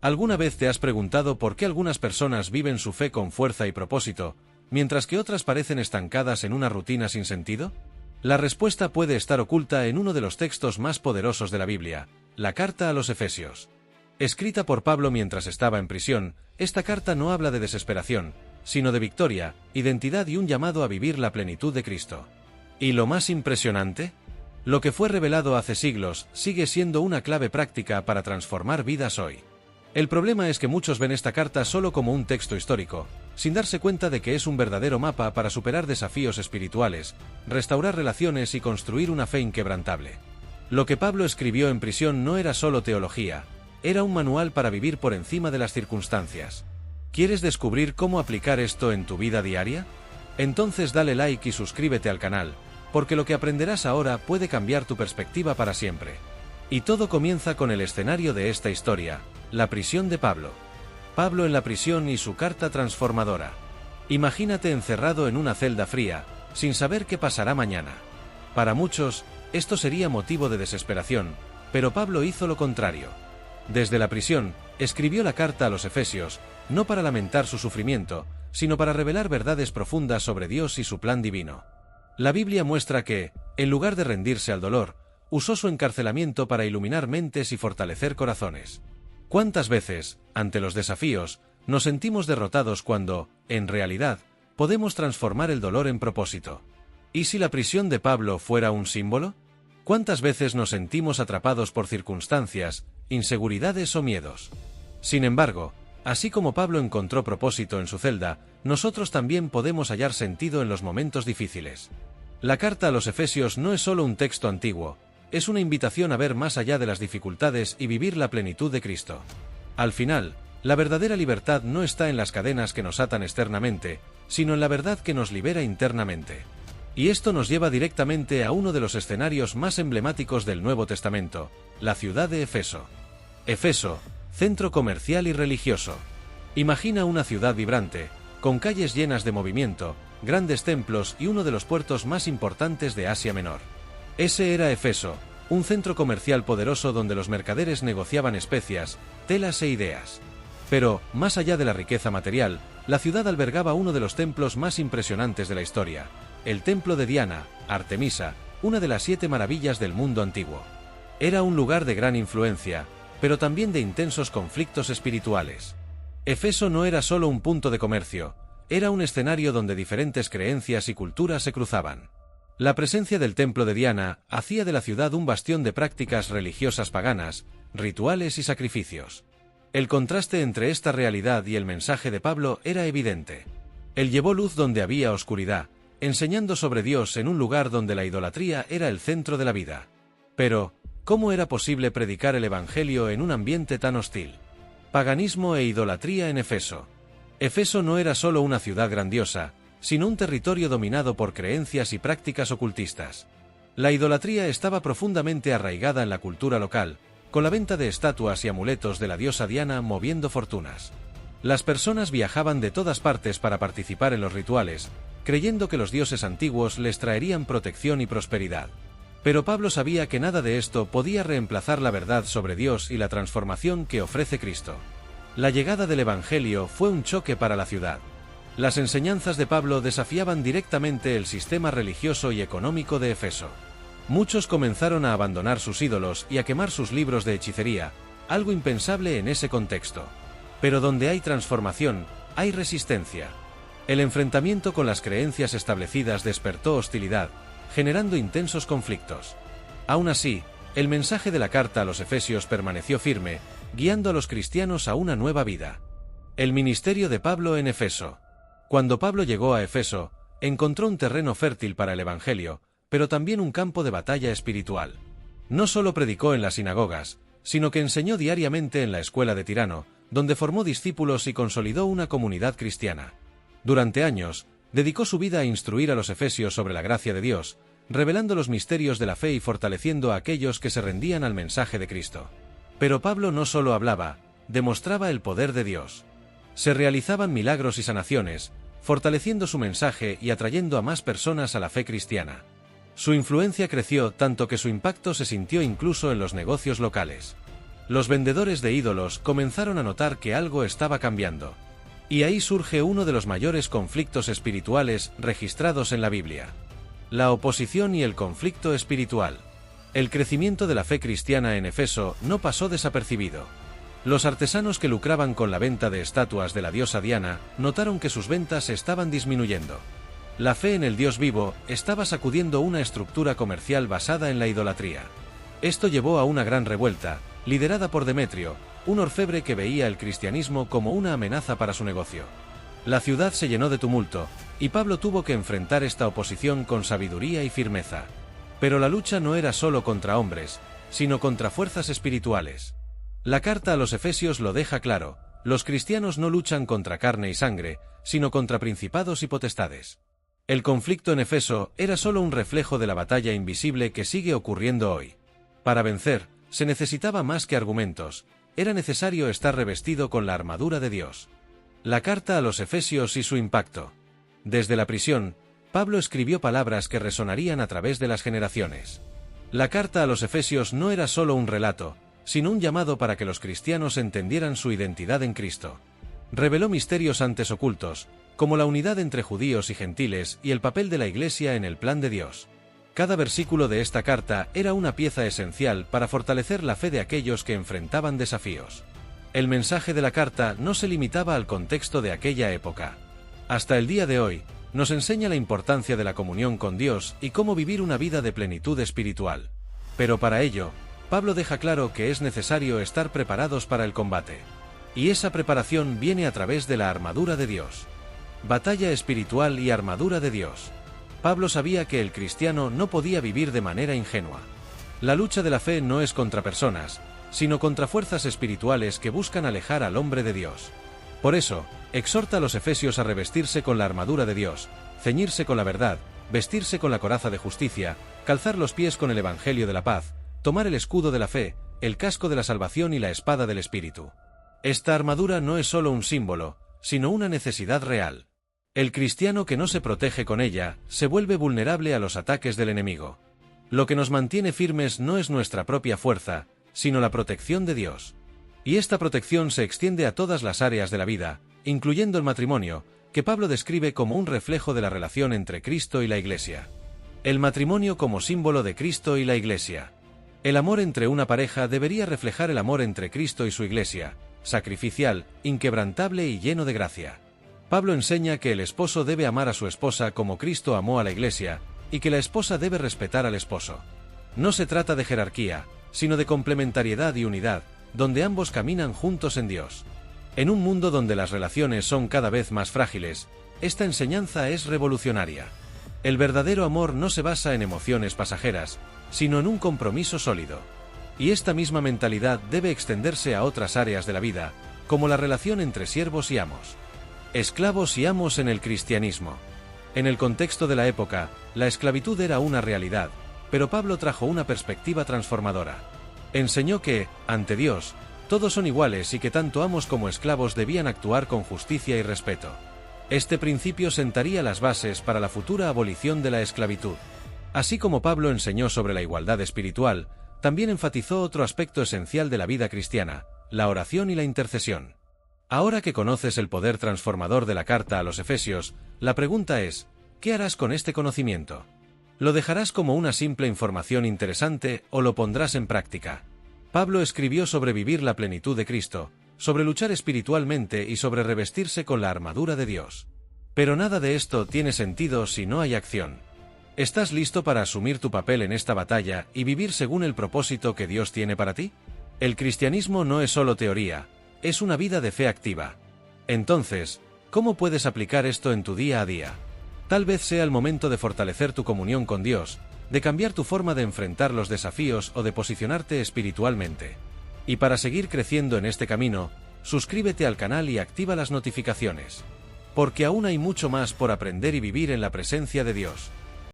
¿Alguna vez te has preguntado por qué algunas personas viven su fe con fuerza y propósito, mientras que otras parecen estancadas en una rutina sin sentido? La respuesta puede estar oculta en uno de los textos más poderosos de la Biblia, la carta a los Efesios. Escrita por Pablo mientras estaba en prisión, esta carta no habla de desesperación, sino de victoria, identidad y un llamado a vivir la plenitud de Cristo. ¿Y lo más impresionante? Lo que fue revelado hace siglos sigue siendo una clave práctica para transformar vidas hoy. El problema es que muchos ven esta carta solo como un texto histórico, sin darse cuenta de que es un verdadero mapa para superar desafíos espirituales, restaurar relaciones y construir una fe inquebrantable. Lo que Pablo escribió en prisión no era solo teología, era un manual para vivir por encima de las circunstancias. ¿Quieres descubrir cómo aplicar esto en tu vida diaria? Entonces dale like y suscríbete al canal, porque lo que aprenderás ahora puede cambiar tu perspectiva para siempre. Y todo comienza con el escenario de esta historia, la prisión de Pablo. Pablo en la prisión y su carta transformadora. Imagínate encerrado en una celda fría, sin saber qué pasará mañana. Para muchos, esto sería motivo de desesperación, pero Pablo hizo lo contrario. Desde la prisión, escribió la carta a los Efesios, no para lamentar su sufrimiento, sino para revelar verdades profundas sobre Dios y su plan divino. La Biblia muestra que, en lugar de rendirse al dolor, usó su encarcelamiento para iluminar mentes y fortalecer corazones. ¿Cuántas veces, ante los desafíos, nos sentimos derrotados cuando, en realidad, podemos transformar el dolor en propósito? ¿Y si la prisión de Pablo fuera un símbolo? ¿Cuántas veces nos sentimos atrapados por circunstancias, inseguridades o miedos? Sin embargo, así como Pablo encontró propósito en su celda, nosotros también podemos hallar sentido en los momentos difíciles. La carta a los Efesios no es solo un texto antiguo, es una invitación a ver más allá de las dificultades y vivir la plenitud de Cristo. Al final, la verdadera libertad no está en las cadenas que nos atan externamente, sino en la verdad que nos libera internamente. Y esto nos lleva directamente a uno de los escenarios más emblemáticos del Nuevo Testamento, la ciudad de Efeso. Efeso, centro comercial y religioso. Imagina una ciudad vibrante, con calles llenas de movimiento, grandes templos y uno de los puertos más importantes de Asia Menor. Ese era Efeso, un centro comercial poderoso donde los mercaderes negociaban especias, telas e ideas. Pero, más allá de la riqueza material, la ciudad albergaba uno de los templos más impresionantes de la historia, el templo de Diana, Artemisa, una de las 7 maravillas del mundo antiguo. Era un lugar de gran influencia, pero también de intensos conflictos espirituales. Efeso no era solo un punto de comercio, era un escenario donde diferentes creencias y culturas se cruzaban. La presencia del templo de Diana hacía de la ciudad un bastión de prácticas religiosas paganas, rituales y sacrificios. El contraste entre esta realidad y el mensaje de Pablo era evidente. Él llevó luz donde había oscuridad, enseñando sobre Dios en un lugar donde la idolatría era el centro de la vida. Pero, ¿cómo era posible predicar el Evangelio en un ambiente tan hostil? Paganismo e idolatría en Efeso. Efeso no era solo una ciudad grandiosa, sino un territorio dominado por creencias y prácticas ocultistas. La idolatría estaba profundamente arraigada en la cultura local, con la venta de estatuas y amuletos de la diosa Diana moviendo fortunas. Las personas viajaban de todas partes para participar en los rituales, creyendo que los dioses antiguos les traerían protección y prosperidad. Pero Pablo sabía que nada de esto podía reemplazar la verdad sobre Dios y la transformación que ofrece Cristo. La llegada del Evangelio fue un choque para la ciudad. Las enseñanzas de Pablo desafiaban directamente el sistema religioso y económico de Efeso. Muchos comenzaron a abandonar sus ídolos y a quemar sus libros de hechicería, algo impensable en ese contexto. Pero donde hay transformación, hay resistencia. El enfrentamiento con las creencias establecidas despertó hostilidad, generando intensos conflictos. Aún así, el mensaje de la carta a los Efesios permaneció firme, guiando a los cristianos a una nueva vida. El ministerio de Pablo en Efeso. Cuando Pablo llegó a Efeso, encontró un terreno fértil para el Evangelio, pero también un campo de batalla espiritual. No solo predicó en las sinagogas, sino que enseñó diariamente en la escuela de Tirano, donde formó discípulos y consolidó una comunidad cristiana. Durante años, dedicó su vida a instruir a los efesios sobre la gracia de Dios, revelando los misterios de la fe y fortaleciendo a aquellos que se rendían al mensaje de Cristo. Pero Pablo no solo hablaba, demostraba el poder de Dios. Se realizaban milagros y sanaciones, fortaleciendo su mensaje y atrayendo a más personas a la fe cristiana. Su influencia creció tanto que su impacto se sintió incluso en los negocios locales. Los vendedores de ídolos comenzaron a notar que algo estaba cambiando. Y ahí surge uno de los mayores conflictos espirituales registrados en la Biblia: la oposición y el conflicto espiritual. El crecimiento de la fe cristiana en Efeso no pasó desapercibido. Los artesanos que lucraban con la venta de estatuas de la diosa Diana notaron que sus ventas estaban disminuyendo. La fe en el Dios vivo estaba sacudiendo una estructura comercial basada en la idolatría. Esto llevó a una gran revuelta, liderada por Demetrio, un orfebre que veía el cristianismo como una amenaza para su negocio. La ciudad se llenó de tumulto, y Pablo tuvo que enfrentar esta oposición con sabiduría y firmeza. Pero la lucha no era solo contra hombres, sino contra fuerzas espirituales. La carta a los Efesios lo deja claro: los cristianos no luchan contra carne y sangre, sino contra principados y potestades. El conflicto en Efeso era solo un reflejo de la batalla invisible que sigue ocurriendo hoy. Para vencer, se necesitaba más que argumentos, era necesario estar revestido con la armadura de Dios. La carta a los Efesios y su impacto. Desde la prisión, Pablo escribió palabras que resonarían a través de las generaciones. La carta a los Efesios no era solo un relato, sino un llamado para que los cristianos entendieran su identidad en Cristo. Reveló misterios antes ocultos, como la unidad entre judíos y gentiles y el papel de la Iglesia en el plan de Dios. Cada versículo de esta carta era una pieza esencial para fortalecer la fe de aquellos que enfrentaban desafíos. El mensaje de la carta no se limitaba al contexto de aquella época. Hasta el día de hoy, nos enseña la importancia de la comunión con Dios y cómo vivir una vida de plenitud espiritual. Pero para ello, Pablo deja claro que es necesario estar preparados para el combate. Y esa preparación viene a través de la armadura de Dios. Batalla espiritual y armadura de Dios. Pablo sabía que el cristiano no podía vivir de manera ingenua. La lucha de la fe no es contra personas, sino contra fuerzas espirituales que buscan alejar al hombre de Dios. Por eso, exhorta a los efesios a revestirse con la armadura de Dios, ceñirse con la verdad, vestirse con la coraza de justicia, calzar los pies con el evangelio de la paz, tomar el escudo de la fe, el casco de la salvación y la espada del Espíritu. Esta armadura no es solo un símbolo, sino una necesidad real. El cristiano que no se protege con ella, se vuelve vulnerable a los ataques del enemigo. Lo que nos mantiene firmes no es nuestra propia fuerza, sino la protección de Dios. Y esta protección se extiende a todas las áreas de la vida, incluyendo el matrimonio, que Pablo describe como un reflejo de la relación entre Cristo y la Iglesia. El matrimonio como símbolo de Cristo y la Iglesia. El amor entre una pareja debería reflejar el amor entre Cristo y su Iglesia, sacrificial, inquebrantable y lleno de gracia. Pablo enseña que el esposo debe amar a su esposa como Cristo amó a la Iglesia, y que la esposa debe respetar al esposo. No se trata de jerarquía, sino de complementariedad y unidad, donde ambos caminan juntos en Dios. En un mundo donde las relaciones son cada vez más frágiles, esta enseñanza es revolucionaria. El verdadero amor no se basa en emociones pasajeras, sino en un compromiso sólido. Y esta misma mentalidad debe extenderse a otras áreas de la vida, como la relación entre siervos y amos. Esclavos y amos en el cristianismo. En el contexto de la época, la esclavitud era una realidad, pero Pablo trajo una perspectiva transformadora. Enseñó que, ante Dios, todos son iguales y que tanto amos como esclavos debían actuar con justicia y respeto. Este principio sentaría las bases para la futura abolición de la esclavitud. Así como Pablo enseñó sobre la igualdad espiritual, también enfatizó otro aspecto esencial de la vida cristiana: la oración y la intercesión. Ahora que conoces el poder transformador de la carta a los Efesios, la pregunta es: ¿qué harás con este conocimiento? ¿Lo dejarás como una simple información interesante o lo pondrás en práctica? Pablo escribió sobre vivir la plenitud de Cristo, sobre luchar espiritualmente y sobre revestirse con la armadura de Dios. Pero nada de esto tiene sentido si no hay acción. ¿Estás listo para asumir tu papel en esta batalla y vivir según el propósito que Dios tiene para ti? El cristianismo no es solo teoría, es una vida de fe activa. Entonces, ¿cómo puedes aplicar esto en tu día a día? Tal vez sea el momento de fortalecer tu comunión con Dios, de cambiar tu forma de enfrentar los desafíos o de posicionarte espiritualmente. Y para seguir creciendo en este camino, suscríbete al canal y activa las notificaciones. Porque aún hay mucho más por aprender y vivir en la presencia de Dios.